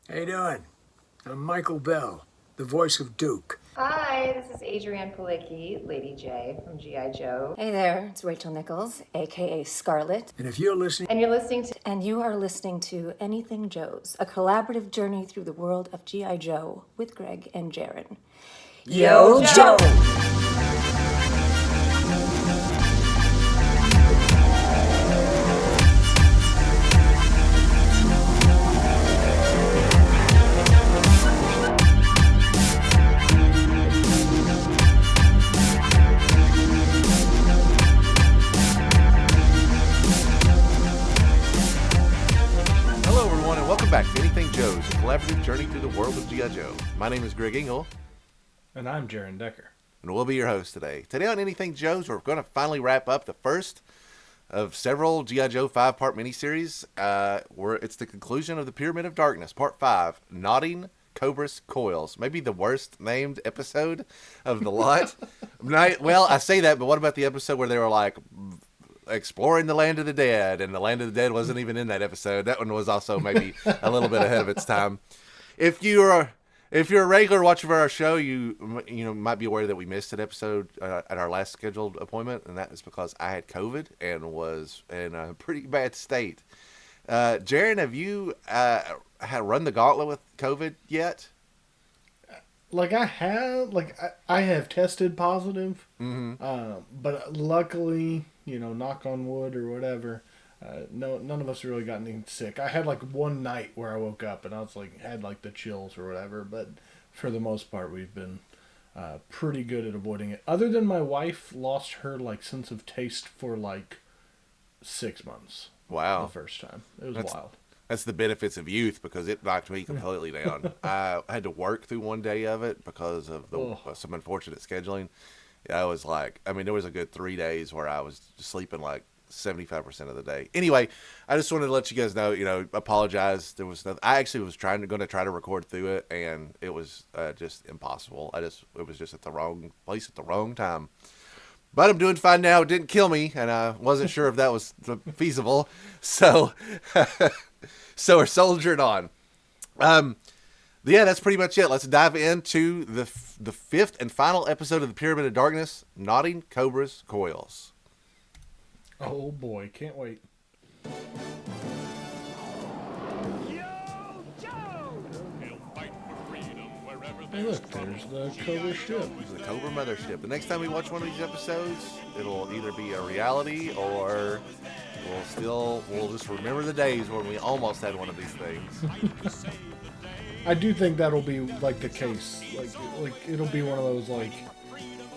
How you doing? I'm Michael Bell, the voice of Duke. Hi, this is Adrienne Palicki, Lady J from G.I. Joe. Hey there, it's Rachel Nichols, aka Scarlet. And if you're listening, And you're listening to And you are listening to Anything Joe's, a collaborative journey through the world of G.I. Joe with Greg and Jaren. Yo, Joe! Hello, everyone, and welcome back to Anything Joe's, a collaborative journey through the world of G.I. Joe. My name is Greg Engel, And I'm Jaren Decker. and we'll be your host today. Today on Anything Joe's, we're going to finally wrap up the first of several G.I. Joe 5-part miniseries. It's the conclusion of the Pyramid of Darkness, Part 5, Nodding Cobra's Coils. Maybe the worst named episode of the lot. Well, I say that, but what about the episode where they were like exploring the land of the dead, and the land of the dead wasn't even in that episode? That one was also maybe a little bit ahead of its time. If you're a regular watcher of our show, you might be aware that we missed an episode at our last scheduled appointment, and that is because I had COVID and was in a pretty bad state. Jaren, have you had run the gauntlet with COVID yet? I have tested positive, Mm-hmm. but luckily, knock on wood or whatever, none of us really got anything sick. I had like one night where I woke up and I was like, had like the chills or whatever, but for the most part, we've been pretty good at avoiding it. Other than my wife lost her like sense of taste for like 6 months. Wow. The first time. It was wild. That's the benefits of youth, because it knocked me completely down. I had to work through one day of it because of some unfortunate scheduling. I was like, there was a good 3 days where I was sleeping like 75% of the day. Anyway, I just wanted to let you guys know, apologize. There was nothing. I actually was going to try to record through it, and it was just impossible. It was just at the wrong place at the wrong time. But I'm doing fine now. It didn't kill me, and I wasn't sure if that was feasible. So, so we're soldiering on. Yeah, that's pretty much it. Let's dive into the fifth and final episode of the Pyramid of Darkness, Nodding Cobra's Coils. Oh boy, can't wait. Hey look, there's the Cobra ship. The Cobra mothership. The next time we watch one of these episodes, it'll either be a reality or we'll just remember the days when we almost had one of these things. I do think that'll be like the case. Like it'll be one of those like,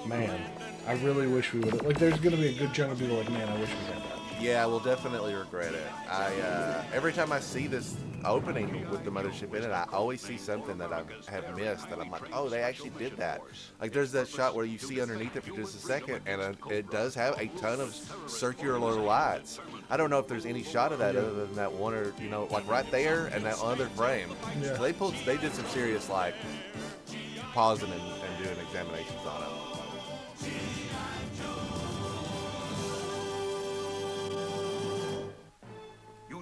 man, I really wish we would. Like there's gonna be a good chunk of people like, man, I wish we had that. Yeah, we'll definitely regret it. Every time I see this opening with the mothership in it, I always see something that I have missed, and I'm like, oh, they actually did that. Like there's that shot where you see underneath it for just a second, and it does have a ton of circular lights. I don't know if there's any shot of that other than that one, or like right there and that other frame. Yeah. So they did some serious like pausing and doing examinations on it.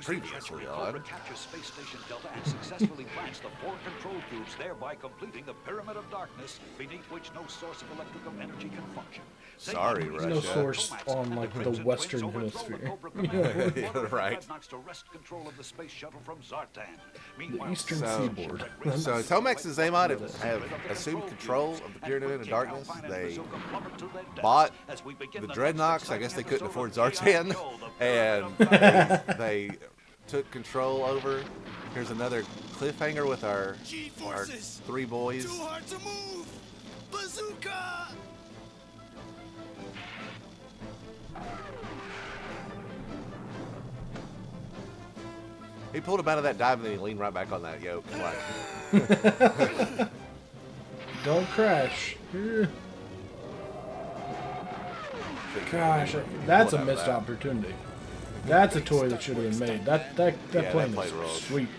Previously on Cobra captures Space Station Delta and successfully plants the 4 control tubes, thereby completing the Pyramid of Darkness, beneath which no source of electrical energy can function. Sorry, There's Russia. no source on like the Western Hemisphere. Yeah, right. Dreadnoughts to wrest control of the space shuttle from Zartan. The Eastern So- Seaboard. So Tomex and Zaymod have assumed control of the Pyramid of Darkness. They bought the Dreadnoughts. I guess they couldn't afford Zartan, and they took control over. Here's another cliffhanger with our 3 boys. Too hard to move! Bazooka! He pulled him out of that dive and then he leaned right back on that yoke. Like, Don't crash. Gosh, that's a missed opportunity. That's a toy that should have been made. That plane that is plane rolls. sweet.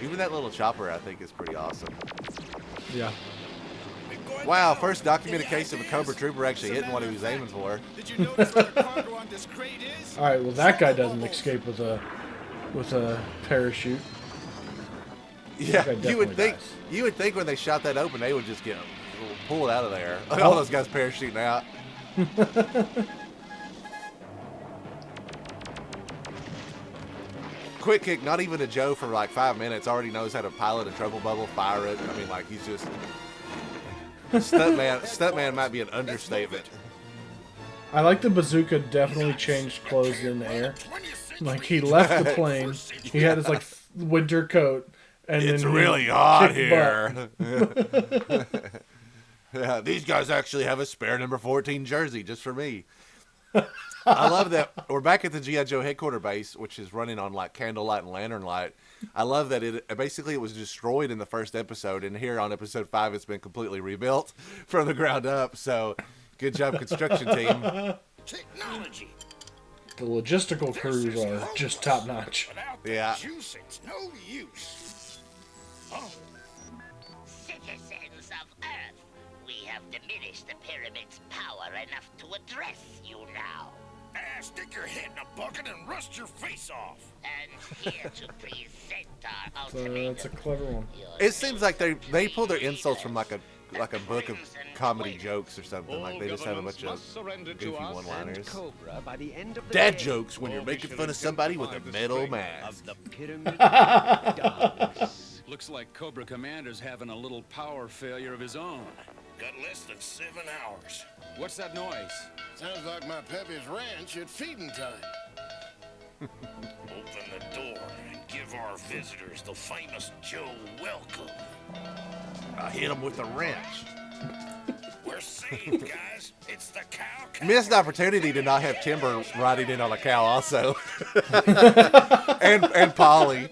even that little chopper, I think, is pretty awesome. Yeah. Wow, first documented case of a Cobra trooper actually hitting what he was aiming for. Did you notice what the cargo on this crate is? All right. Well, that guy doesn't escape with a parachute. Yeah, guy you would definitely think dies. when they shot that open, they would just get pulled out of there. All those guys parachuting out. Quick kick, not even a Joe for like 5 minutes, already knows how to pilot a trouble bubble, fire it. I mean, like, he's just stuntman might be an understatement. I like the bazooka definitely changed clothes in the air. Like, he left the plane, he had his, like, winter coat, and It's then really hot kicked here. Yeah, these guys actually have a spare number 14 jersey just for me. I love that we're back at the G.I. Joe headquarters base, which is running on like candlelight and lantern light. I love that it was destroyed in the first episode, and here on episode 5 it's been completely rebuilt from the ground up. So good job, construction team. Technology. The logistical crews are just top notch. Without Yeah. the juice, it's no use. Oh, Citizens of Earth, we have diminished the pyramid's power enough to address you now. stick your head in a bucket and rust your face off. And here to present our ultimate. That's a clever one. It seems like they pull their insults from like a book of comedy jokes or something. Like they just have a bunch of goofy one-liners. Cobra by the end of the Dad day. jokes when you're making fun of somebody with a metal mask. Of the pyramid of darkness. Looks like Cobra Commander's having a little power failure of his own. Got less than 7 hours. What's that noise? Sounds like my Pepe's ranch at feeding time. Open the door and give our visitors the famous Joe welcome. I hit him with a wrench. We're saved, guys. It's the cow. Missed opportunity to not have Timber riding in on a cow also. and Polly.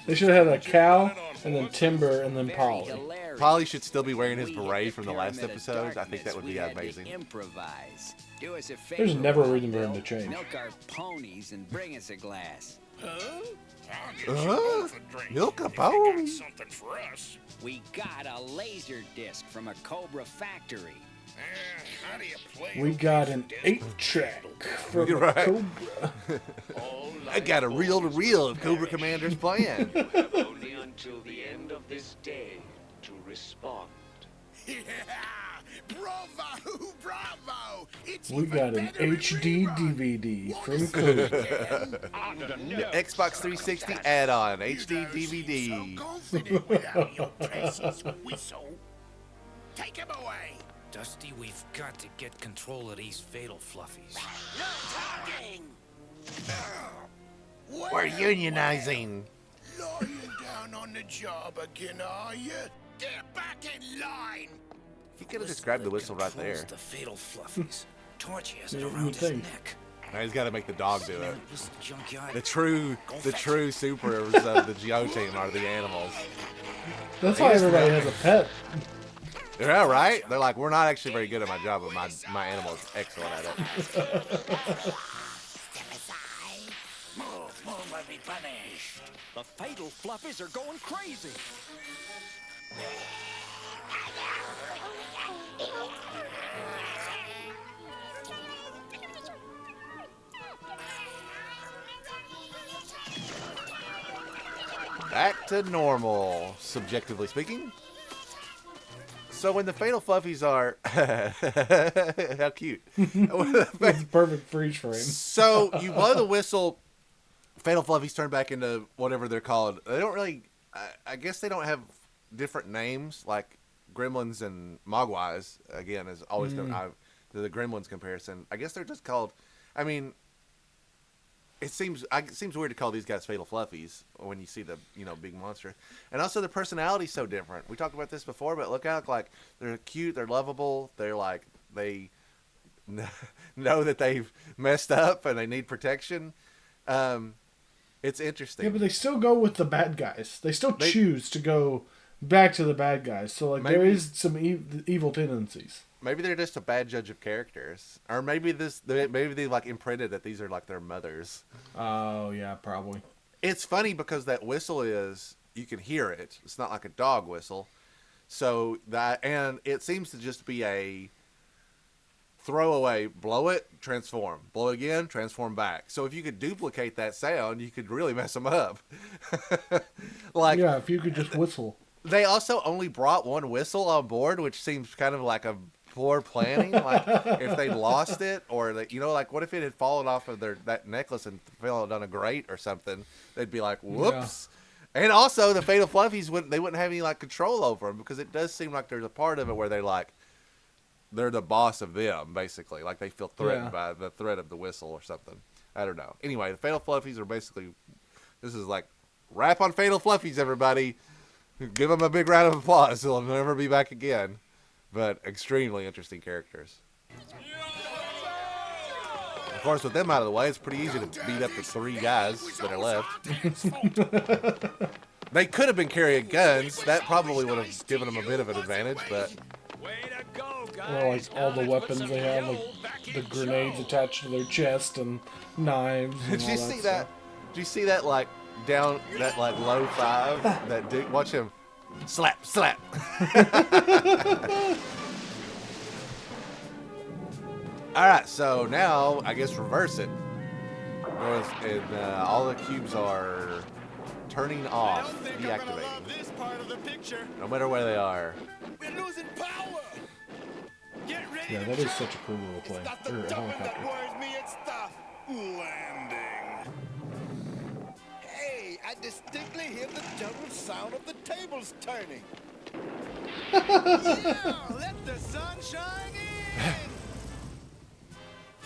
They should have had a cow, and then Timber, and then Polly. Polly should still be wearing his beret from the last episode. I think that would be amazing. Improvise. Do us a favor, There's never a reason for him to change. Milk our ponies and bring us a glass. Milk a pony? Something for us. We got a laser disc from a Cobra factory. How do you play? We got an 8-track from You're right. Cobra. I got a reel-to-reel of Cobra Commander's plan. Only until the end of this day to respond. Yeah! Bravo! Bravo! It's We got an HD DVD from Cobra. Xbox 360 add-on, HD DVD. confident without your precious whistle. Take him away. Dusty, we've got to get control of these fatal fluffies. No talking. We're unionizing. Lying down on the job again, are you? Get back in line. You could have described the whistle right there. The fatal fluffies. Torchy has it Yeah, you around would his think. neck. Now he's got to make the dog do it. This junkyard. The true supers of the Geo team are the animals. That's why everybody has a pet. Yeah, right? They're like, we're not actually very good at my job, but my animal is excellent at it. Move or be punished. The fatal fluffies are going crazy. Back to normal, subjectively speaking. So when the Fatal Fluffies are... How cute. That's a perfect freeze frame. So you blow the whistle, Fatal Fluffies turn back into whatever they're called. They don't really... I guess they don't have different names, like Gremlins and Mogwais, again, is always the Gremlins comparison. I guess they're just called... I mean... It seems weird to call these guys Fatal Fluffies when you see the big monster, and also their personality's so different. We talked about this before, but look out, like they're cute, they're lovable, they're like they know that they've messed up and they need protection. It's interesting. Yeah, but they still go with the bad guys. They still choose to go back to the bad guys. So like there is some evil tendencies. Maybe they're just a bad judge of characters, or maybe they like imprinted that these are like their mothers. Oh yeah, probably. It's funny because that whistle you can hear it. It's not like a dog whistle, and it seems to just be a throwaway. Blow it, transform. Blow it again, transform back. So if you could duplicate that sound, you could really mess them up. Like, yeah, if you could just whistle. they also only brought one whistle on board, which seems kind of like a poor planning. Like, if they lost it, or they, you know, like what if it had fallen off of that necklace and fell down a grate or something? They'd be like, whoops. Yeah. And also, the Fatal Fluffies wouldn't have any like control over them, because it does seem like there's a part of it where they're the boss of them, basically. Like, they feel threatened by the threat of the whistle or something. I don't know. Anyway, the Fatal Fluffies are basically, this is like, rap on Fatal Fluffies, everybody. Give them a big round of applause. They'll never be back again. But extremely interesting characters. Of course, with them out of the way, it's pretty easy to beat up the 3 guys that are left. They could have been carrying guns. That probably would have given them a bit of an advantage, but... Or like all the weapons they have, like the grenades attached to their chest and knives. And Did you see that? Did you see that like down that like low 5? That dude, watch him slap. All right, so now I guess reverse it. And all the cubes are turning off, deactivating. No matter where they are. We're losing power. Yeah, that is such a cool little plane. Or a helicopter. Me, it's the landing. Hey, I distinctly hear the gentle sound of the tables turning. Yeah, let the sun shine in.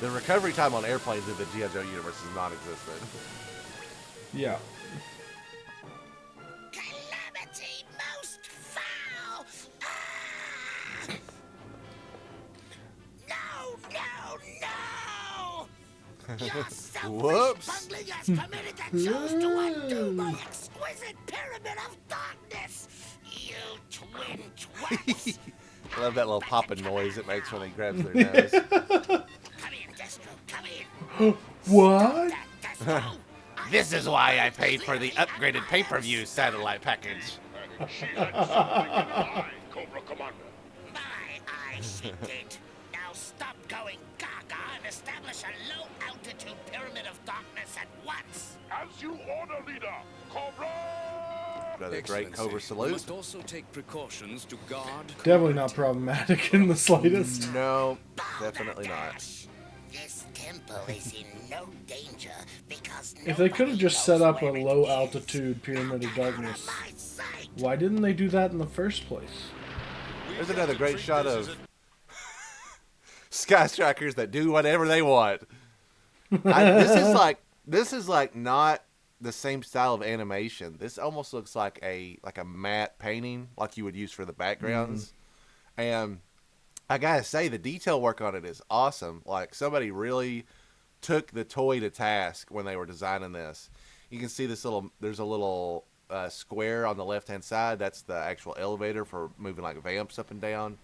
The recovery time on airplanes in the G.I. Joe universe is non-existent. Yeah. Calamity most foul. Ah! No! Your selfish bungling has permitted the Joes to undo my exquisite pyramid of darkness. You twin twats. I love that little popping noise it makes when he grabs their nose. Come in, Destro. Come in. What? This is why I paid for the upgraded pay-per-view satellite package. Cobra Commander. My eyes see it. Now stop going gaga and establish a low-altitude pyramid of darkness at once. As you order, leader. Cobra. Another great Cobra We salute. must also take precautions to guard. Definitely not problematic in the slightest. No, definitely not. This temple is in no danger because If they could have just set up a low altitude pyramid of darkness, why didn't they do that in the first place? There's another great shot of Sky Strikers that do whatever they want. This is like not the same style of animation. This almost looks like a matte painting, like you would use for the backgrounds. And I gotta say, the detail work on it is awesome. Like, somebody really took the toy to task when they were designing this. You can see there's a little square on the left-hand side. That's the actual elevator for moving like vamps up and down.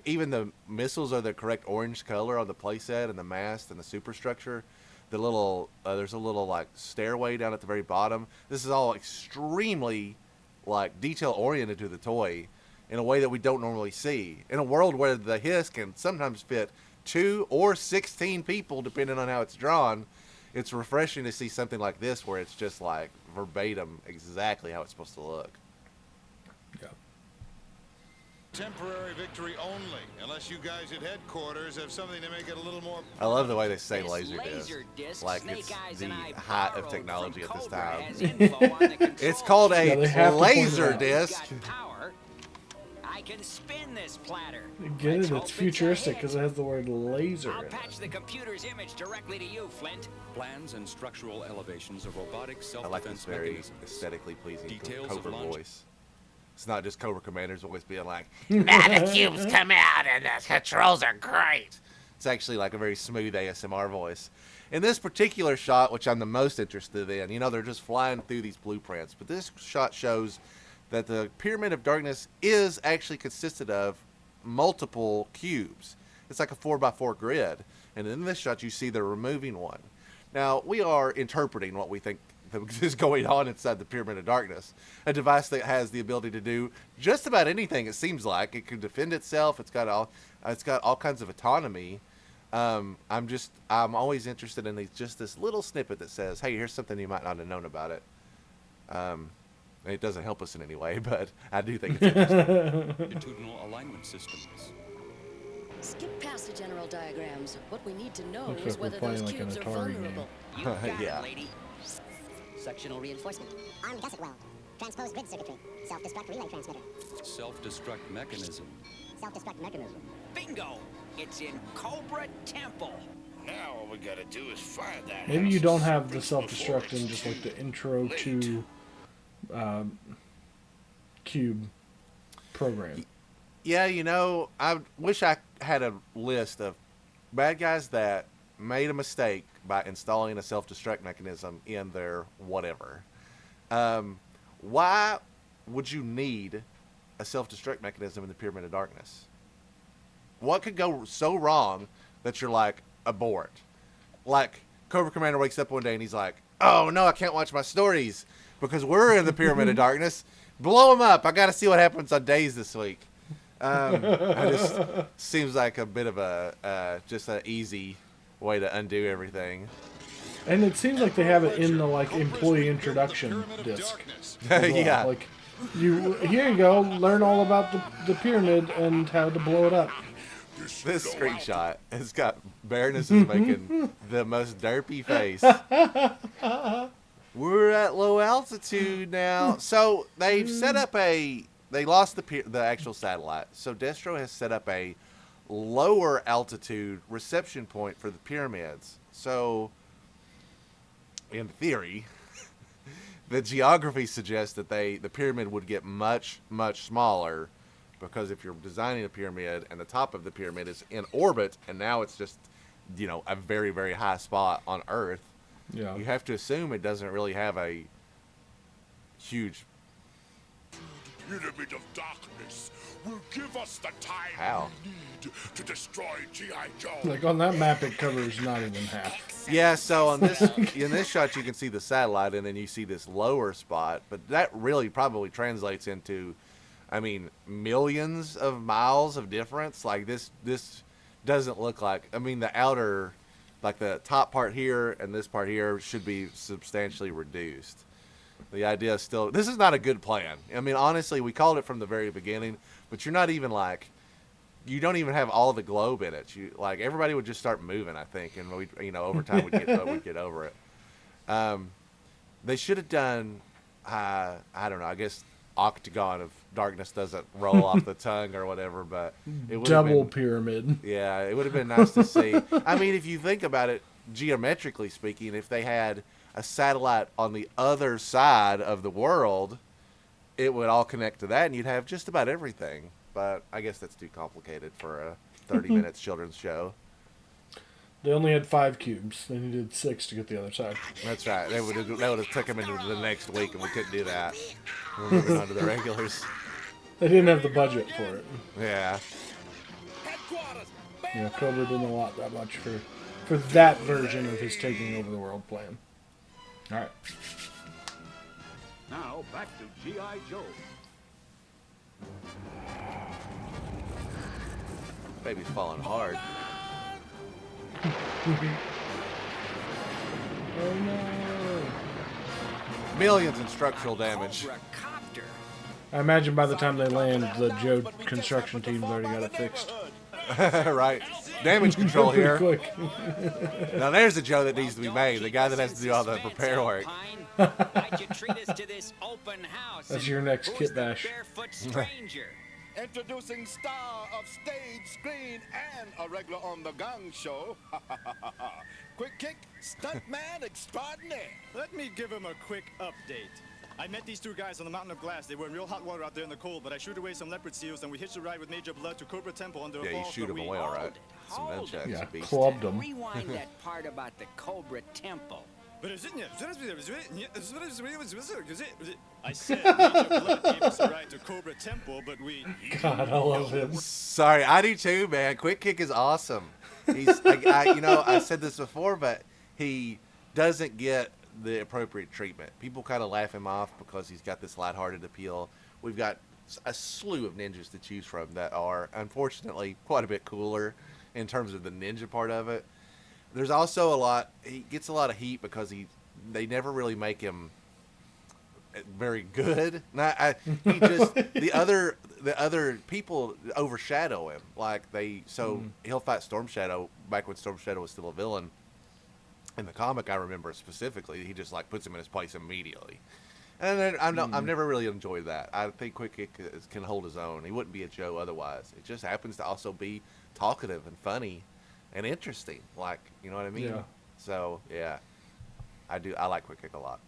Even the missiles are the correct orange color on the playset, and the mast and the superstructure. The little there's a little like stairway down at the very bottom. This is all extremely like detail oriented to the toy in a way that we don't normally see. In a world where the hiss can sometimes fit 2 or 16 people depending on how it's drawn, it's refreshing to see something like this where it's just like verbatim exactly how it's supposed to look. Yeah. Temporary victory only, unless you guys at headquarters have something to make it a little more... I love the way they say Laserdisc. Like it's the height of technology at this time. It's called a Laserdisc. I can spin this platter. Get it? It's futuristic because it has the word laser I'll in it. patch the computer's image directly to you, Flint. Plans and structural elevations of robotic I self-defense like this very mechanisms. aesthetically pleasing Details Cobra of launch. voice. It's not just Cobra Commander's voice being like, Now the cubes come out and the controls are great. it's actually like a very smooth ASMR voice. In this particular shot, which I'm the most interested in, you know, they're just flying through these blueprints, but this shot shows that the Pyramid of Darkness is actually consisted of multiple cubes. It's like a 4x4 grid, and in this shot you see they're removing one. Now, we are interpreting what we think is going on inside the Pyramid of Darkness, a device that has the ability to do just about anything. It seems like it can defend itself. It's got all kinds of autonomy. I'm always interested in this little snippet that says, "Hey, here's something you might not have known about it." It doesn't help us in any way, but I do think it's interesting. Longitudinal alignment systems. Skip past the general diagrams. What we need to know Looks is like we're whether those playing like an cubes are Atari vulnerable. game. You got Yeah. it, lady. Sectional reinforcement. Armed gusset well. Transposed grid circuitry. Self-destruct relay transmitter. Self-destruct mechanism. Self-destruct mechanism. Bingo! It's in Cobra Temple. Now all we gotta do is find that. Maybe you house don't have the before self-destruct it's in just like too the intro late. to Cube program. Yeah, you know, I wish I had a list of bad guys that made a mistake by installing a self-destruct mechanism in their whatever. Why would you need a self-destruct mechanism in the Pyramid of Darkness? What could go so wrong that you're like, abort? Like, Cobra Commander wakes up one day and he's like, oh no, I can't watch my stories because we're in the Pyramid of Darkness. Blow them up. I got to see what happens on days this week. I just seems like a bit of a just an easy way to undo everything. And it seems like they have it in the like employee introduction disc. Well. Yeah. Like here you go, learn all about the pyramid and how to blow it up. This screenshot has got Baroness is making the most derpy face. We're at low altitude now. So they've set up they lost the actual satellite. So Destro has set up a lower altitude reception point for the pyramids. So in theory, the geography suggests that the pyramid would get much, much smaller, because if you're designing a pyramid and the top of the pyramid is in orbit and now it's just, you know, a very, very high spot on Earth, yeah, you have to assume it doesn't really have a huge. Pyramid of Darkness will give us the time How? we need to destroy G.I. Joe. Like on that map, it covers not even half. Yeah, so on this in this shot you can see the satellite and then you see this lower spot, but that really probably translates into, I mean, millions of miles of difference. Like this doesn't look like, I mean, the outer, like the top part here and this part here should be substantially reduced. The idea is still, this is not a good plan. I mean, honestly, we called it from the very beginning, but you're not even like, you don't even have all the globe in it. You like, everybody would just start moving, I think, and we, you know, over time we'd get over it. They should have done, I don't know, I guess octagon of darkness doesn't roll off the tongue or whatever, but it would double pyramid. Yeah, it would have been nice to see. I mean, if you think about it, geometrically speaking, if they had a satellite on the other side of the world, it would all connect to that and you'd have just about everything. But I guess that's too complicated for a 30 minutes children's show. They only had 5 cubes. They needed 6 to get the other side. That's right. That would have took them into the next week and we couldn't do that. We're moving on to the regulars. They didn't have the budget for it. Yeah. Yeah, Cobra didn't allot that much for that version of his taking over the world plan. All right. Now back to G.I. Joe. Baby's falling hard. Oh no. Millions in structural damage. I imagine by the time they land, the Joe construction team's already got it fixed. Right. Damage control here. Quick. Now there's a Joe that needs to be made. The guy that has to do all the repair work. That's your next kit bash. Introducing star of stage, screen, and a regular on the Gang Show. Quick kick, stuntman extraordinaire. Let me give him a quick update. I met these 2 guys on the Mountain of Glass. They were in real hot water out there in the cold, but I shoot away some leopard seals, and we hitched a ride with Major Blood to Cobra Temple under a Yeah, you falls. shoot him away, all right. Some nunchucks. Yeah, beast. clubbed him. Rewind that part about the Cobra Temple. I said Major Blood gave us a ride to Cobra Temple, but we... God, I love him. Sorry, I do too, man. Quick Kick is awesome. He's, you know, I said this before, but he doesn't get the appropriate treatment. People kind of laugh him off because he's got this lighthearted appeal. We've got a slew of ninjas to choose from that are, unfortunately, quite a bit cooler in terms of the ninja part of it. There's also he gets a lot of heat because they never really make him very good. He just the other people overshadow him. Like he'll fight Storm Shadow back when Storm Shadow was still a villain. In the comic, I remember specifically, he just like puts him in his place immediately. And then I've never really enjoyed that. I think Quick Kick can hold his own. He wouldn't be a Joe otherwise. It just happens to also be talkative and funny and interesting. Like, you know what I mean? Yeah. So, yeah. I like Quick Kick a lot.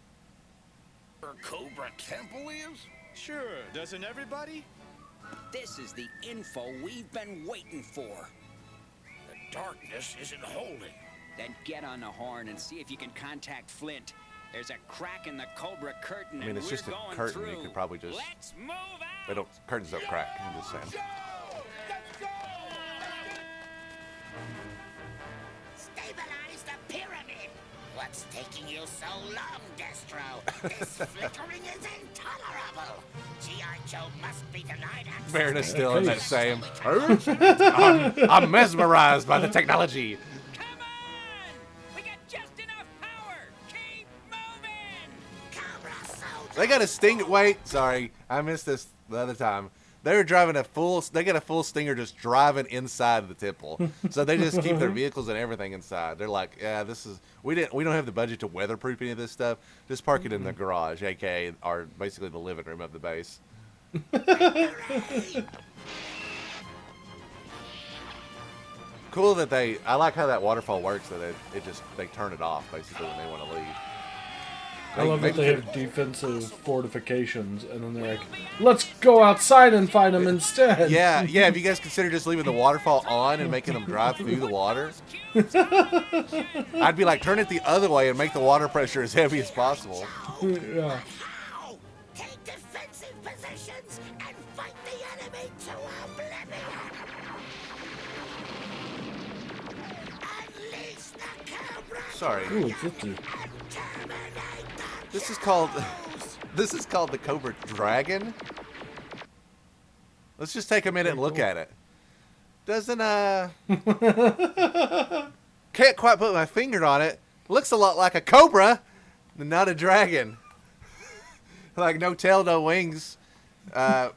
Cobra Temple is? Sure, doesn't everybody? This is the info we've been waiting for. The darkness isn't holding. Then get on the horn and see if you can contact Flint. There's a crack in the Cobra curtain, I mean, it's just a curtain. You could probably just... Let's move out! They don't... Curtains don't crack. I'm just saying. Stabilize the pyramid! What's taking you so long, Destro? This flickering is intolerable! G.I. Joe must be denied access. Baroness still in that same... I'm mesmerized by the technology. They got a Stinger. Wait, sorry, I missed this the other time. They were driving They got a full Stinger just driving inside the temple. So they just keep their vehicles and everything inside. They're like, yeah, we don't have the budget to weatherproof any of this stuff. Just park it in the garage, aka basically the living room of the base. Cool that I like how that waterfall works. That they turn it off basically when they want to leave. I love that they have defensive fortifications, and then they're like, let's go outside and fight them instead. Yeah. Have you guys considered just leaving the waterfall on and making them drive through the water? I'd be like, turn it the other way and make the water pressure as heavy as possible. Yeah. Take defensive positions and fight the enemy to oblivion. Unleash the Cobra. Sorry. Ooh, 50. This is called the Cobra Dragon. Let's just take a minute and look at it. Doesn't can't quite put my finger on it. Looks a lot like a cobra, not a dragon. Like no tail, no wings. Yeah,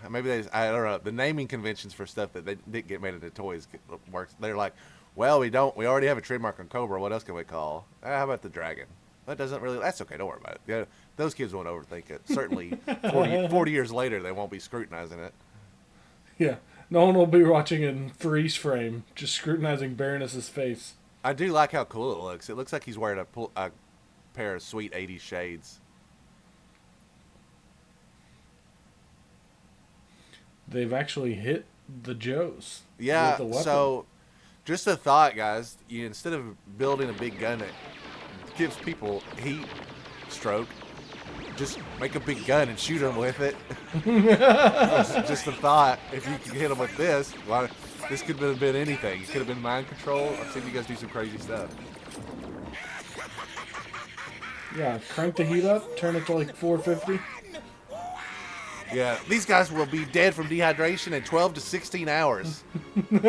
maybe I don't know. The naming conventions for stuff that they didn't get made into toys works. They're like, well, we already have a trademark on Cobra. What else can we call? How about the dragon? That doesn't really... That's okay. Don't worry about it. Yeah, those kids won't overthink it. Certainly, 40 years later, they won't be scrutinizing it. Yeah. No one will be watching in freeze frame, just scrutinizing Baroness's face. I do like how cool it looks. It looks like he's wearing a pair of sweet 80s shades. They've actually hit the Joes. Yeah, with the weapon. So just a thought, guys. Instead of building a big gun that gives people heat stroke, just make a big gun and shoot them with it. Just a thought. If you could hit them with this, this could have been anything. It could have been mind control. I've seen you guys do some crazy stuff. Yeah, crank the heat up, turn it to like 450. Yeah, these guys will be dead from dehydration in 12 to 16 hours. Wait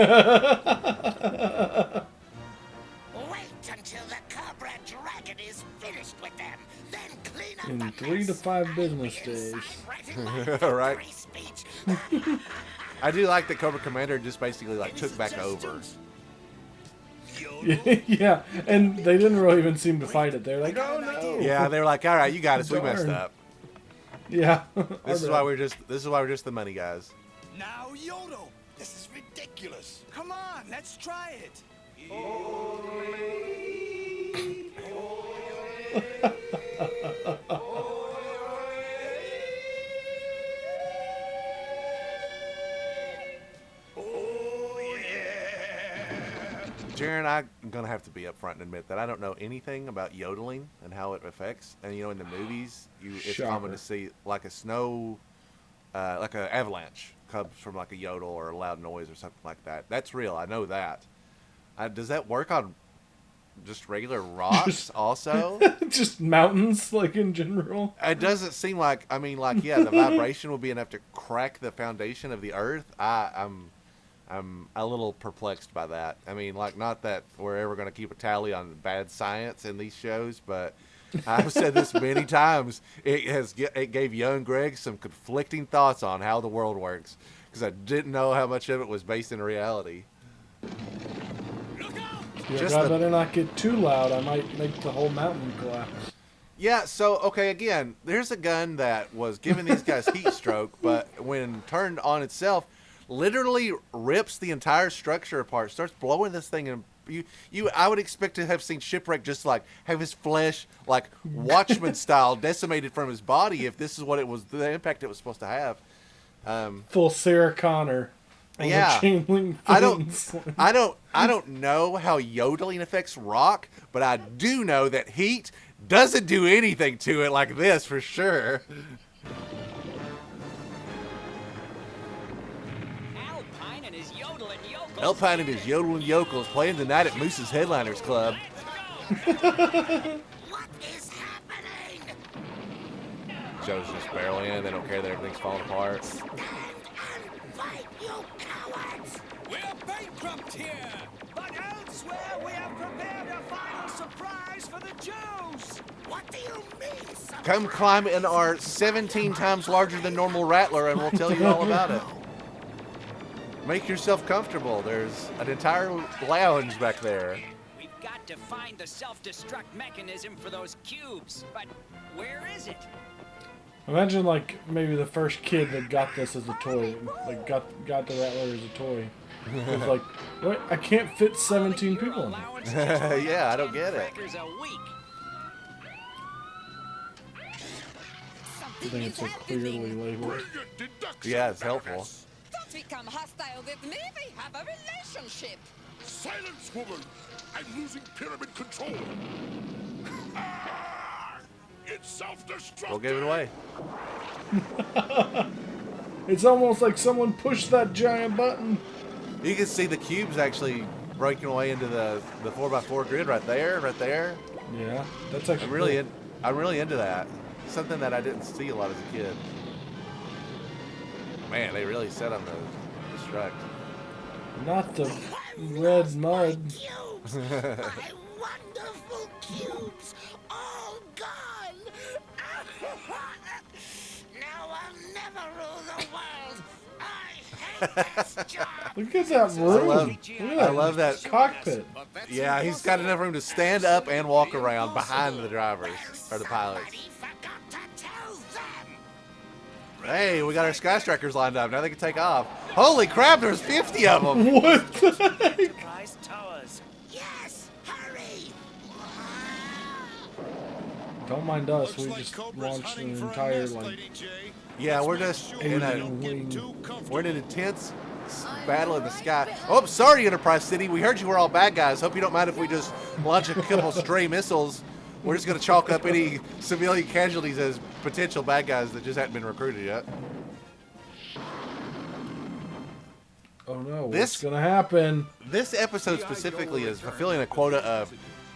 until the Cobra Dragon is finished with them. Then clean up In 3 to 5 business days. Right. I do like that Cobra Commander just basically like took back over. Yeah, and they didn't really even seem to fight it. They're like, oh no. Yeah, they were like, all right, you got us. We messed up. Yeah. This is why we're just the money guys. Now, Yodel, this is ridiculous. Come on, let's try it. Jaren, I'm going to have to be upfront and admit that I don't know anything about yodeling and how it affects. And, you know, in the movies, it's common to see like a snow, like an avalanche comes from like a yodel or a loud noise or something like that. That's real. I know that. Does that work on just regular rocks also? Just mountains, like in general? It doesn't seem like, I mean, like, yeah, the vibration will be enough to crack the foundation of the earth. I'm a little perplexed by that. I mean, like, not that we're ever going to keep a tally on bad science in these shows, but I've said this many times. It gave young Greg some conflicting thoughts on how the world works because I didn't know how much of it was based in reality. Yeah, I better not get too loud. I might make the whole mountain collapse. Yeah, so, okay, again, there's a gun that was giving these guys heat stroke, but when turned on itself, literally rips the entire structure apart, starts blowing this thing, and I would expect to have seen Shipwreck just, like, have his flesh, like, Watchmen style, decimated from his body if this is what it was, the impact it was supposed to have. Full Sarah Connor. Yeah, I don't know how yodeling affects rock, but I do know that heat doesn't do anything to it like this for sure. Alpine and his yodeling yokels. Alpine and his yodeling yokels playing tonight at Moose's Headliners Club. What is happening? Joe's just barely in. They don't care that everything's falling apart. Stand and fight, you cowards! We're bankrupt here! But elsewhere we have prepared a final surprise for the Jews! What do you mean, surprise? Come climb in our 17 times larger than normal Rattler and we'll tell you all about it. Make yourself comfortable. There's an entire lounge back there. We've got to find the self-destruct mechanism for those cubes, but where is it? Imagine, like, maybe the first kid that got this as a toy, like, got the Rattler as a toy. It was like, what? I can't fit 17 people in it. Yeah, I don't get it. I think it's like clearly labeled. Yeah, it's helpful. Don't become hostile with me. We have a relationship. Silence, woman! I'm losing pyramid control. It's self-destruct. We'll give it away. It's almost like someone pushed that giant button. You can see the cubes actually breaking away into the 4x4 grid right there. Yeah, that's actually I'm really into that. Something that I didn't see a lot as a kid. Man, they really set on the destruct. Not the red mud. My wonderful cubes, all gone. Now I'll never rule the world. I hate this job. Look at that room. I love that cockpit. Yeah, he's got enough room to stand up and walk around behind the drivers or the pilots. Hey, we got our Sky Strikers lined up. Now they can take off. Holy crap, there's 50 of them. What the heck? Yes, hurry. Don't mind us. We just launched an entire, like... Yeah, we're just in an intense battle in the sky. Oh, sorry, Enterprise City. We heard you were all bad guys. Hope you don't mind if we just launch a couple stray missiles. We're just going to chalk up any civilian casualties as potential bad guys that just hadn't been recruited yet. Oh no, what's going to happen? This episode specifically is fulfilling a quota of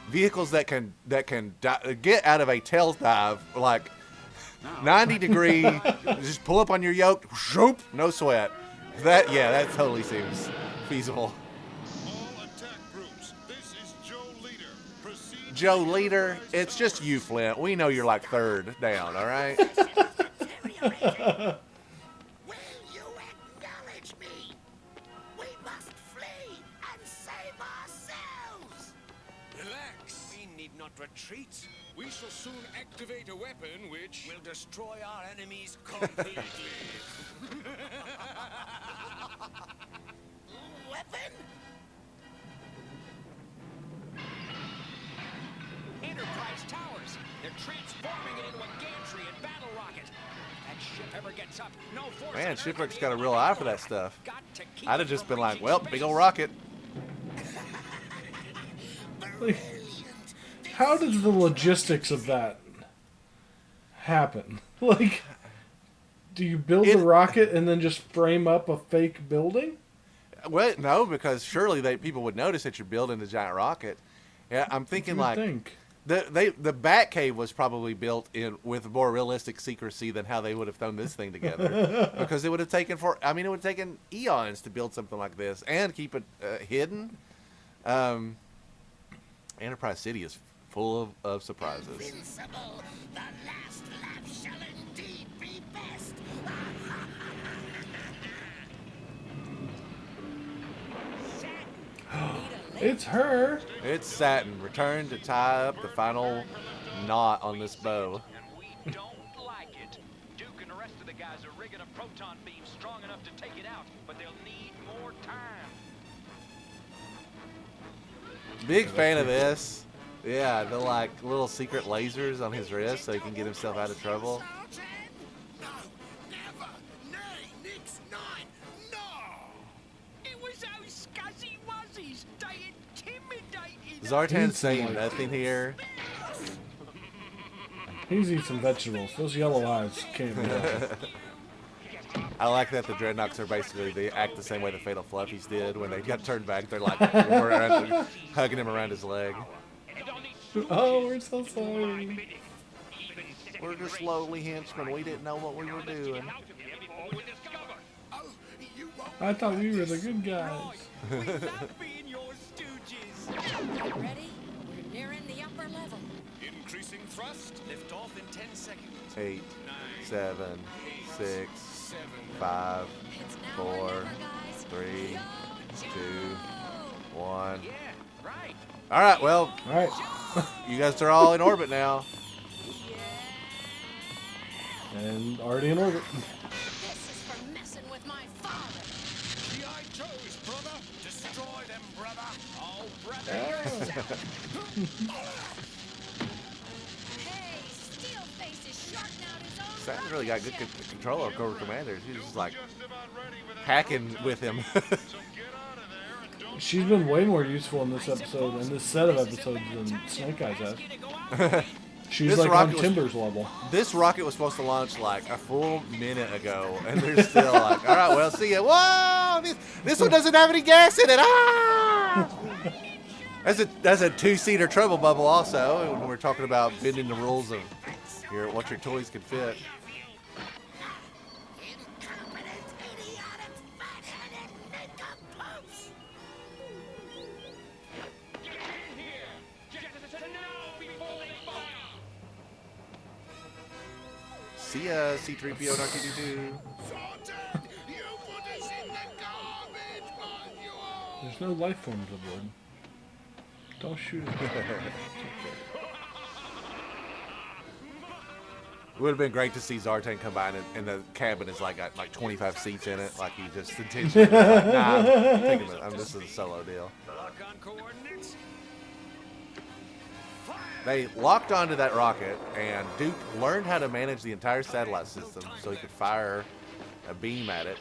vehicles that can get out of a tail dive, like 90 degree, just pull up on your yoke, shoop, no sweat. That totally seems feasible. Joe Leader, it's just you, Flint. We know you're like third down, all right? Will you acknowledge me? We must flee and save ourselves. Relax. We need not retreat. We shall soon activate a weapon which will destroy our enemies completely. Weapon? Enterprise towers. They're transforming it into a gantry and battle rocket. If that ship ever gets up, no force. Man, Shipwreck's got a real eye for that stuff. I'd have just been like, well, big old rocket. Like, how does the logistics of that happen? Like, do you build a rocket and then just frame up a fake building? Well, no, because surely people would notice that you're building a giant rocket. Yeah, I'm thinking the Batcave was probably built with more realistic secrecy than how they would have thrown this thing together, because it would have taken eons to build something like this and keep it hidden. Enterprise City is full of surprises. Invincible. The last lap shall indeed be best. It's her. It's Satin, returned to tie up the final knot on this bow. We don't like it. Duke and the rest of the guys are rigging a proton beam strong enough to take it out, but they'll need more time. Big fan of this. Yeah, the like little secret lasers on his wrist so he can get himself out of trouble. No, never. Nay, nix, nine. No. It was those scuzzy wuzzies. They intimidated Zartan's saying nothing here. He's eating some vegetables. Those yellow eyes can't be helped. I like that the Dreadnoks are basically, they act the same way the Fatal Fluffies did when they got turned back. They're like hugging him around his leg. Oh, we're so sorry. We're just lowly henchmen. We didn't know what we were doing. I thought we were the good guys. being your stooges. Get ready? We're nearing the upper level. Increasing thrust. Lift off in 10 seconds. 8, 7, 6, 5, 4, 3, 2, 1. All right, well, you guys are all in orbit now. And already in orbit. This is for messing with my father. G.I. Joe's, brother. Destroy them, brother. Oh, brother, you're Hey, Steelface is shorting out his own. Satin's really got good control of Cobra Commanders. He's just like hacking with him. She's been way more useful in this episode and this set of episodes than Snake Eyes has. She's This like rocket on Timber's level. This rocket was supposed to launch like a full minute ago, and they're still like, all right, well, see ya. Whoa! This one doesn't have any gas in it. Ah! That's a two-seater trouble bubble also, when we're talking about bending the rules of what your toys can fit. See ya, C-3PO and R2-D2. There's no life forms aboard. Don't shoot it. It would have been great to see Zartan come by and the cabin is like got like 25 seats in it, like he just intentionally like, nah, this is a solo deal. Lock on coordinates. They locked onto that rocket, and Duke learned how to manage the entire satellite system so he could fire a beam at it.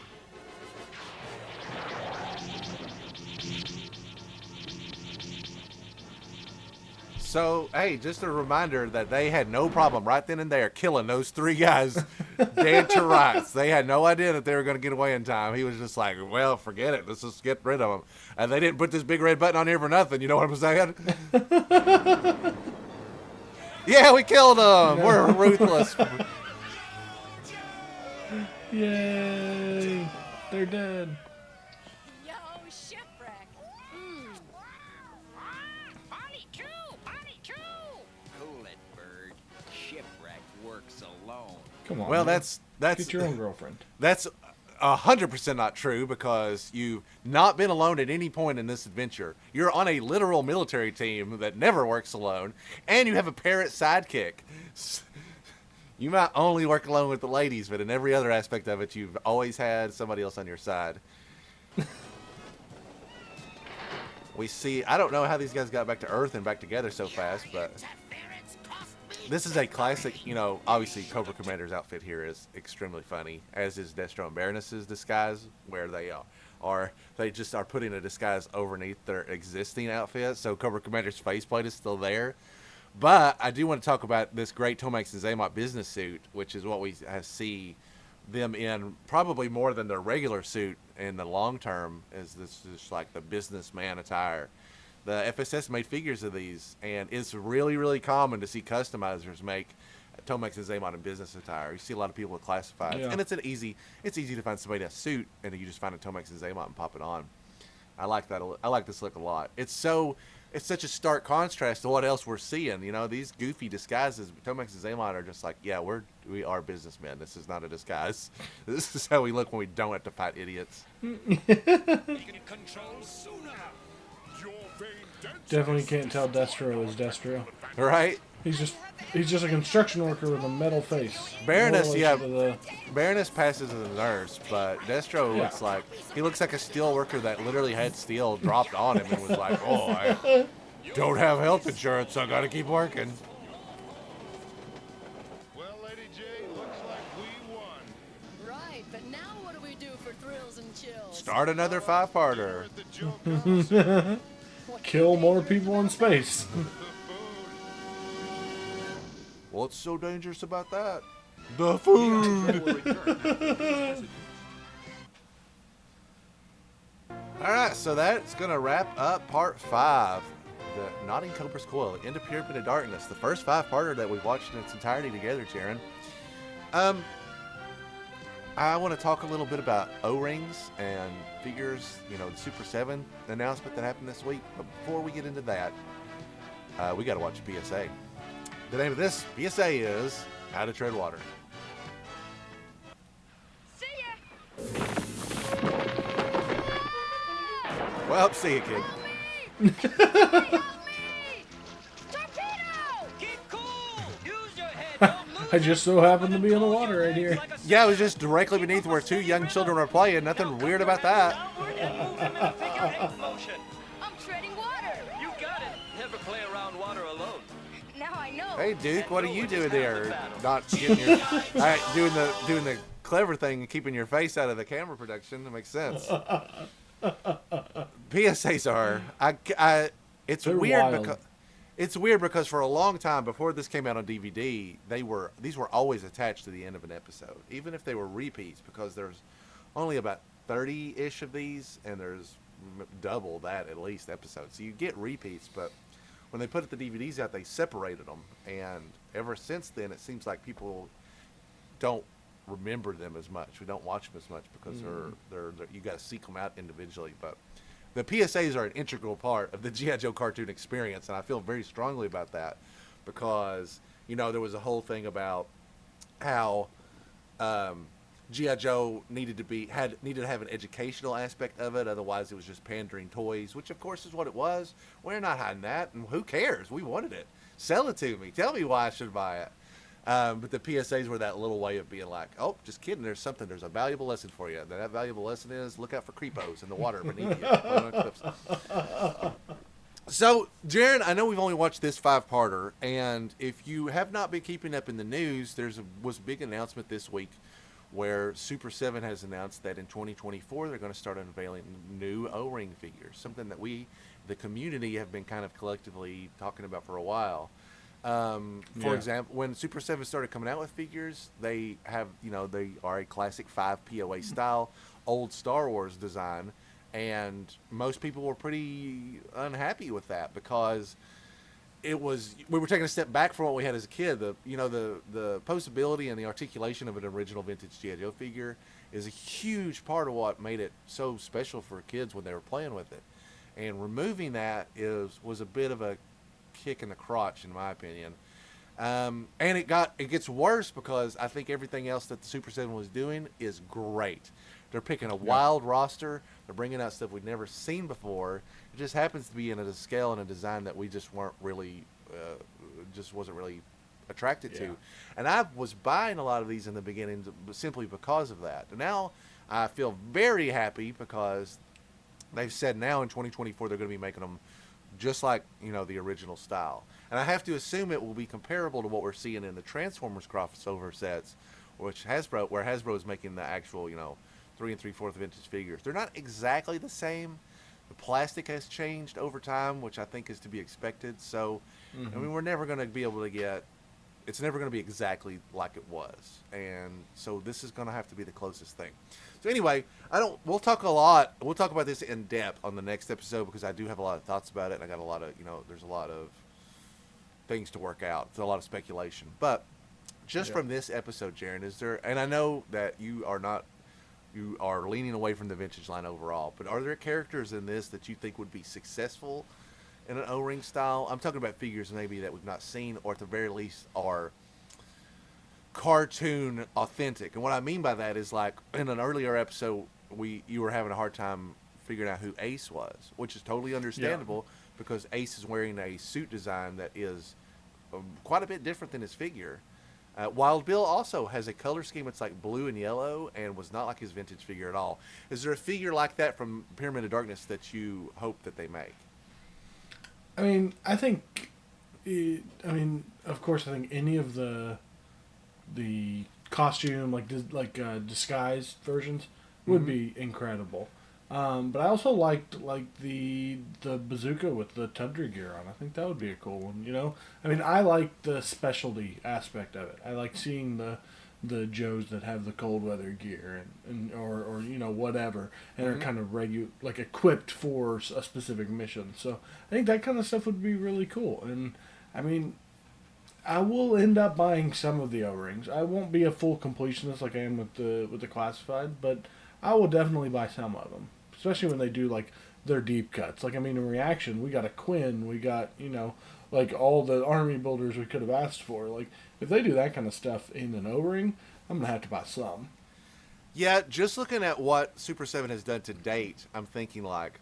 So, hey, just a reminder that they had no problem right then and there killing those 3 guys dead to rights. They had no idea that they were going to get away in time. He was just like, well, forget it. Let's just get rid of them. And they didn't put this big red button on here for nothing. You know what I'm saying? Yeah, we killed them. We're ruthless. Yay! They're dead. Yo, shipwreck. Cool it, bird. Shipwreck works alone. Come on. Well, man. that's Get your own girlfriend. That's 100% not true, because you've not been alone at any point in this adventure. You're on a literal military team that never works alone, and you have a parrot sidekick. You might only work alone with the ladies, but in every other aspect of it, you've always had somebody else on your side. We see, I don't know how these guys got back to Earth and back together so fast, but this is a classic, you know, obviously Cobra Commander's outfit here is extremely funny, as is Destro and Baroness's disguise, where they just are putting a disguise underneath their existing outfit, so Cobra Commander's faceplate is still there. But I do want to talk about this great Tomax and Xamot business suit, which is what we see them in probably more than their regular suit in the long term, is this just like the businessman attire. The FSS made figures of these, and it's really, really common to see customizers make Tomax and Xamot in business attire. You see a lot of people with classifieds, and it's easy to find somebody in a suit, and you just find a Tomax and Xamot and pop it on. I like that. I like this look a lot. It's so it's such a stark contrast to what else we're seeing. You know, these goofy disguises, Tomex and Zaymon are just like, yeah, we are businessmen. This is not a disguise. This is how we look when we don't have to fight idiots. Definitely can't tell Destro is Destro. Right? He's just a construction worker with a metal face. Baroness, yeah. The... Baroness passes as a nurse, but Destro looks like a steel worker that literally had steel dropped on him and was like, "Oh, I don't have health insurance, so I got to keep working." Well, Lady J, looks like we won. Right, but now what do we do for thrills and chills? Start another 5-parter. Kill more people in space. What's so dangerous about that? The food. All right, so that's gonna wrap up part 5, the Knotting Cobra's Coil into Pyramid of Darkness, the first 5-parter that we've watched in its entirety together, Jaren. I want to talk a little bit about O-rings and figures. You know, the Super 7 announcement that happened this week. But before we get into that, we got to watch PSA. The name of this PSA is How to Tread Water. See ya. Well, see you, kid. I just so happened to be in the water right here. Yeah, it was just directly beneath where 2 young children were playing. Nothing weird about that. I'm treading water. You got it. Never play around water alone. Now I know. Hey, Duke, what are you doing there? Not getting your, doing the clever thing and keeping your face out of the camera production. That makes sense. PSAs are, it's They're weird wild. because. It's weird because for a long time before this came out on DVD, these were always attached to the end of an episode, even if they were repeats, because there's only about 30-ish of these, and there's double that at least episodes. So you get repeats, but when they put the DVDs out, they separated them, and ever since then, it seems like people don't remember them as much. We don't watch them as much because they're you got to seek them out individually, but. The PSAs are an integral part of the G.I. Joe cartoon experience, and I feel very strongly about that because, you know, there was a whole thing about how G.I. Joe needed to have an educational aspect of it, otherwise it was just pandering toys, which of course is what it was. We're not hiding that, and who cares? We wanted it. Sell it to me. Tell me why I should buy it. But the PSAs were that little way of being like, oh, just kidding, there's a valuable lesson for you. That valuable lesson is look out for creepos in the water beneath you. So, Jaren, I know we've only watched this 5-parter, and if you have not been keeping up in the news, was a big announcement this week where Super 7 has announced that in 2024 they're going to start unveiling new O-ring figures, something that we, the community, have been kind of collectively talking about for a while. For example, when Super 7 started coming out with figures, they are a classic 5 POA style, old Star Wars design, and most people were pretty unhappy with that because we were taking a step back from what we had as a kid. The posability and the articulation of an original vintage G.I. Joe figure is a huge part of what made it so special for kids when they were playing with it, and removing that was a bit of a kick in the crotch, in my opinion. And it gets worse because I think everything else that the Super 7 was doing is great. They're picking a wild roster. They're bringing out stuff we've never seen before. It just happens to be in a scale and a design that we just weren't really, wasn't really attracted to. And I was buying a lot of these in the beginning simply because of that. And now I feel very happy because they've said now in 2024 they're going to be making them just like, the original style. And I have to assume it will be comparable to what we're seeing in the Transformers crossover sets, where Hasbro is making the actual, 3 3/4 vintage figures. They're not exactly the same. The plastic has changed over time, which I think is to be expected. So, I mean, we're never going to be able to get, it's never going to be exactly like it was. And so this is going to have to be the closest thing. So anyway, we'll talk about this in depth on the next episode because I do have a lot of thoughts about it. And I got a lot of, there's a lot of things to work out. It's a lot of speculation. But just from this episode, Jaren, and I know that you are leaning away from the vintage line overall, but are there characters in this that you think would be successful in an O-ring style. I'm talking about figures maybe that we've not seen, or at the very least are cartoon authentic. And what I mean by that is, like, in an earlier episode, you were having a hard time figuring out who Ace was, which is totally understandable because Ace is wearing a suit design that is quite a bit different than his figure. Wild Bill also has a color scheme that's like blue and yellow and was not like his vintage figure at all. Is there a figure like that from Pyramid of Darkness that you hope that they make? I mean, I think, of course, I think any of the costume, disguised versions would be incredible. But I also liked the bazooka with the tundra gear on. I think that would be a cool one. You know, I mean, I like the specialty aspect of it. I like seeing the Joes that have the cold weather gear or you know, whatever, and are kind of equipped for a specific mission. So I think that kind of stuff would be really cool. And I mean, I will end up buying some of the O-rings. I won't be a full completionist like I am with the classified, but I will definitely buy some of them. Especially when they do, like, their deep cuts. Like, I mean, in Reaction, we got a Quinn. We got, you know, like, all the army builders we could have asked for. Like, if they do that kind of stuff in an O-ring, I'm going to have to buy some. Yeah, just looking at what Super 7 has done to date, I'm thinking, like,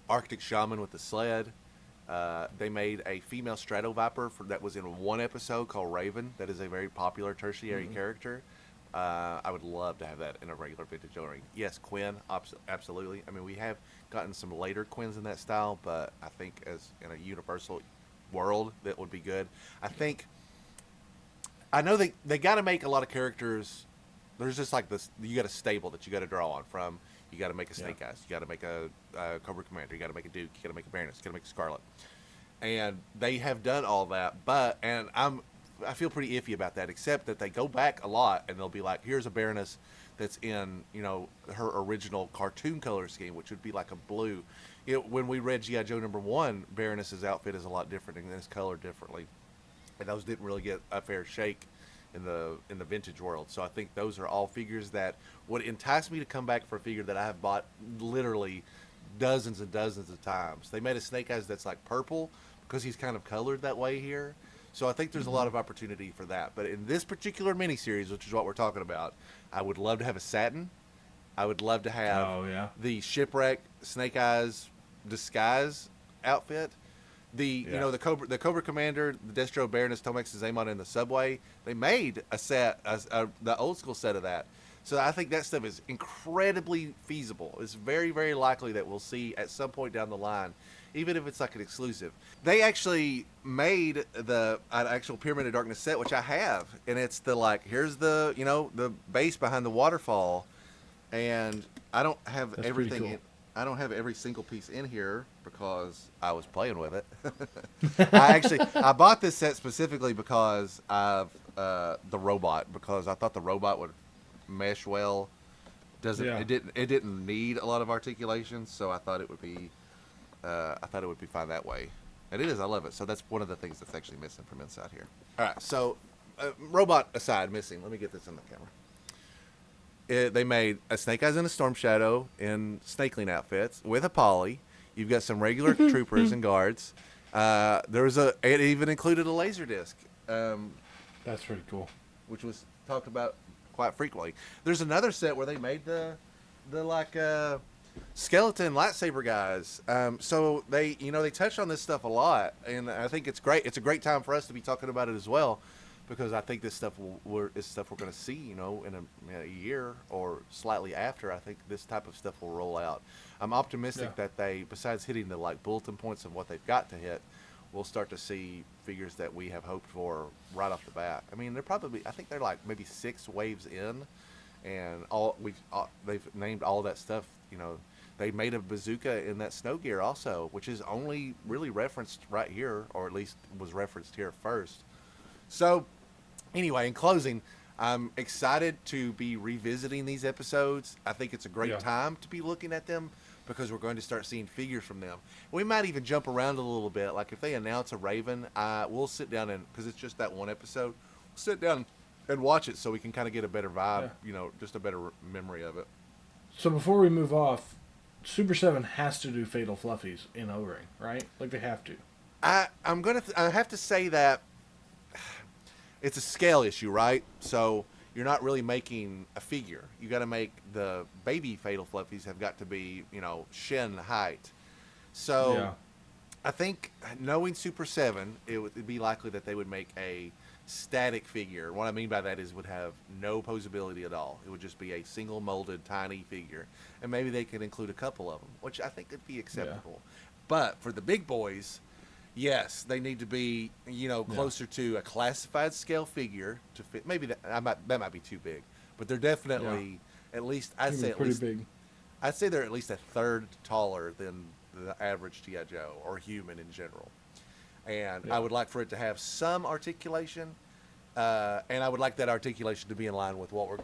Arctic Shaman with the sled. They made a female Strato Viper that was in one episode called Raven. That is a very popular tertiary character. I would love to have that in a regular vintage O-ring. Yes, Quinn, absolutely. I mean, we have gotten some later Quinns in that style, but I think as in a universal world, that would be good. I know they got to make a lot of characters. There's just like this, you got a stable that you got to draw on from. You got to make a Snake Eyes. You got to make a Cobra Commander. You got to make a Duke. You got to make a Baroness. You got to make a Scarlet. And they have done all that, and I feel pretty iffy about that, except that they go back a lot and they'll be like, here's a Baroness that's in, you know, her original cartoon color scheme, which would be like a blue. When we read G.I. Joe #1, Baroness's outfit is a lot different and it's colored differently. And those didn't really get a fair shake in the vintage world. So I think those are all figures that would entice me to come back for a figure that I have bought literally dozens and dozens of times. They made a Snake Eyes that's like purple because he's kind of colored that way here. So I think there's a lot of opportunity for that. But in this particular miniseries, which is what we're talking about, I would love to have a Satin. I would love to have the Shipwreck Snake Eyes disguise outfit. You know, the Cobra Commander, the Destro, Baroness, Tomex, and Zaymon in the subway. They made a set, the old school set of that. So I think that stuff is incredibly feasible. It's very, very likely that we'll see at some point down the line, even if it's like an exclusive. They actually made an actual Pyramid of Darkness set, which I have, and it's here's the, you know, the base behind the waterfall, and I don't have everything. Cool. I don't have every single piece in here because I was playing with it. I bought this set specifically because of the robot, because I thought the robot would mesh well. It didn't need a lot of articulation, so I thought it would be fine that way. And it is. I love it. So that's one of the things that's actually missing from inside here. All right. So robot aside, missing. Let me get this on the camera. They made a Snake Eyes and a Storm Shadow in Snakeling outfits with a Polly. You've got some regular troopers and guards. It even included a laser disc. That's pretty cool. Which was talked about quite frequently. There's another set where they made the skeleton lightsaber guys. So they touched on this stuff a lot, and I think it's great. It's a great time for us to be talking about it as well, because I think this stuff we're going to see, you know, in a year or slightly after. I think this type of stuff will roll out. I'm optimistic that they, besides hitting the bulletin points of what they've got to hit, we'll start to see figures that we have hoped for right off the bat. I mean, I think they're like maybe 6 waves in, and they've named all that stuff. You know, they made a bazooka in that snow gear also, which is only really referenced right here, or at least was referenced here first. So, anyway, in closing, I'm excited to be revisiting these episodes. I think it's a great time to be looking at them, because we're going to start seeing figures from them. We might even jump around a little bit. Like if they announce a Raven, we'll sit down because it's just that one episode, we'll sit down and watch it so we can kind of get a better vibe, you know, just a better memory of it. So before we move off, Super 7 has to do Fatal Fluffies in O-Ring, right? Like, they have to. I have to say that it's a scale issue, right? So you're not really making a figure. You got to make the baby Fatal Fluffies have got to be, shin height. So Yeah. I think knowing Super 7, it would be likely that they would make a static figure. What I mean by that is it would have no posability at all. It would just be a single molded tiny figure. And maybe they could include a couple of them, which I think would be acceptable. But for the big boys, yes, they need to be, closer to a classified scale figure to fit. Maybe that might be too big, but they're definitely at least I'd say big. I'd say they're at least a third taller than the average G.I. Joe or human in general. And I would like for it to have some articulation, and I would like that articulation to be in line with what we're,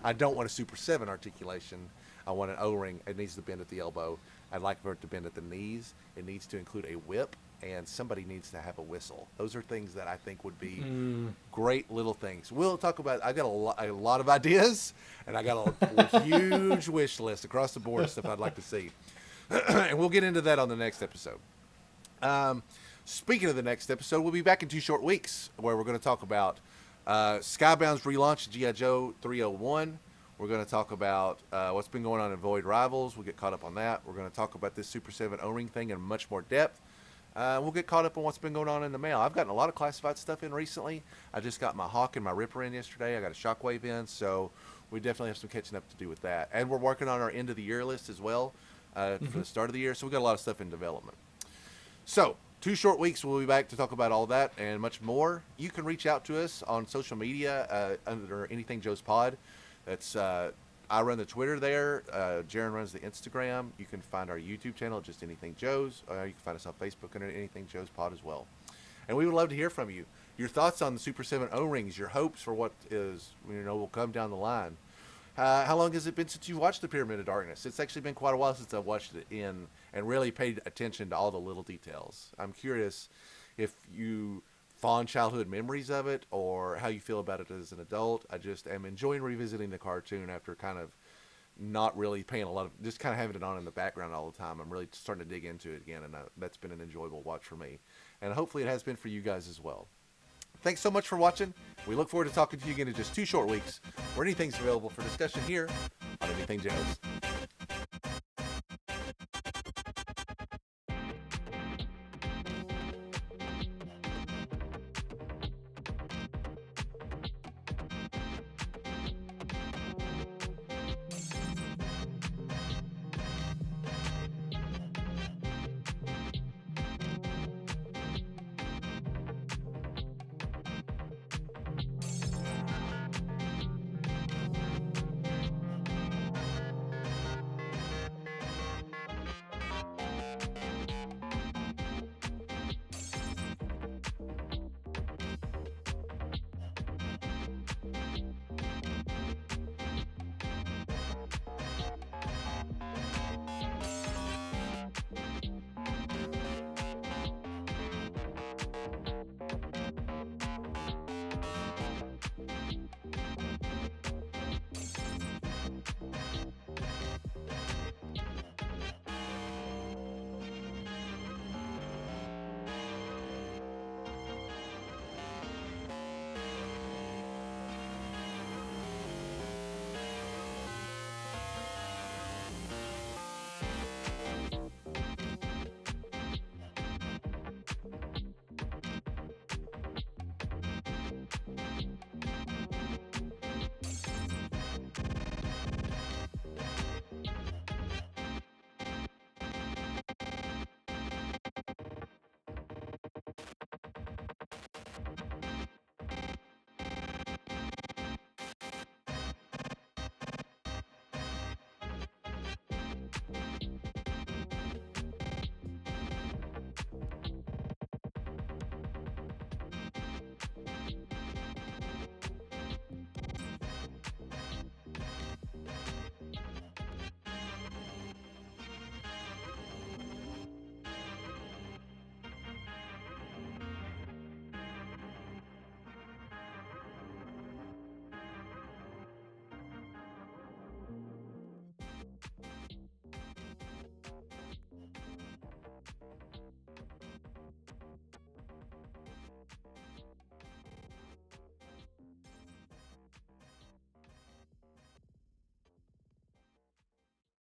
I don't want a Super 7 articulation. I want an O-ring. It needs to bend at the elbow. I'd like for it to bend at the knees. It needs to include a whip, and somebody needs to have a whistle. Those are things that I think would be great little things. We'll talk about. I got a lot of ideas, and I got a huge wish list across the board of stuff I'd like to see, and we'll get into that on the next episode. Speaking of the next episode, we'll be back in 2 short weeks where we're going to talk about Skybound's relaunch of G.I. Joe 301. We're going to talk about what's been going on in Void Rivals. We'll get caught up on that. We're going to talk about this Super 7 O-Ring thing in much more depth. We'll get caught up on what's been going on in the mail. I've gotten a lot of classified stuff in recently. I just got my Hawk and my Ripper in yesterday. I got a Shockwave in, so we definitely have some catching up to do with that. And we're working on our end of the year list as well for the start of the year. So we've got a lot of stuff in development. So 2 short weeks, we'll be back to talk about all that and much more. You can reach out to us on social media under Anything Joe's Pod. That's I run the Twitter there. Jaren runs the Instagram. You can find our YouTube channel, just Anything Joe's. You can find us on Facebook under Anything Joe's Pod as well. And we would love to hear from you. Your thoughts on the Super 7 O-Rings, your hopes for what is, will come down the line. How long has it been since you watched The Pyramid of Darkness? It's actually been quite a while since I watched it in and really paid attention to all the little details. I'm curious if you fond childhood memories of it or how you feel about it as an adult. I just am enjoying revisiting the cartoon after kind of not really paying a lot of, just kind of having it on in the background all the time. I'm really starting to dig into it again, and that's been an enjoyable watch for me. And hopefully it has been for you guys as well. Thanks so much for watching. We look forward to talking to you again in just 2 short weeks where anything's available for discussion here on Anything Joe's.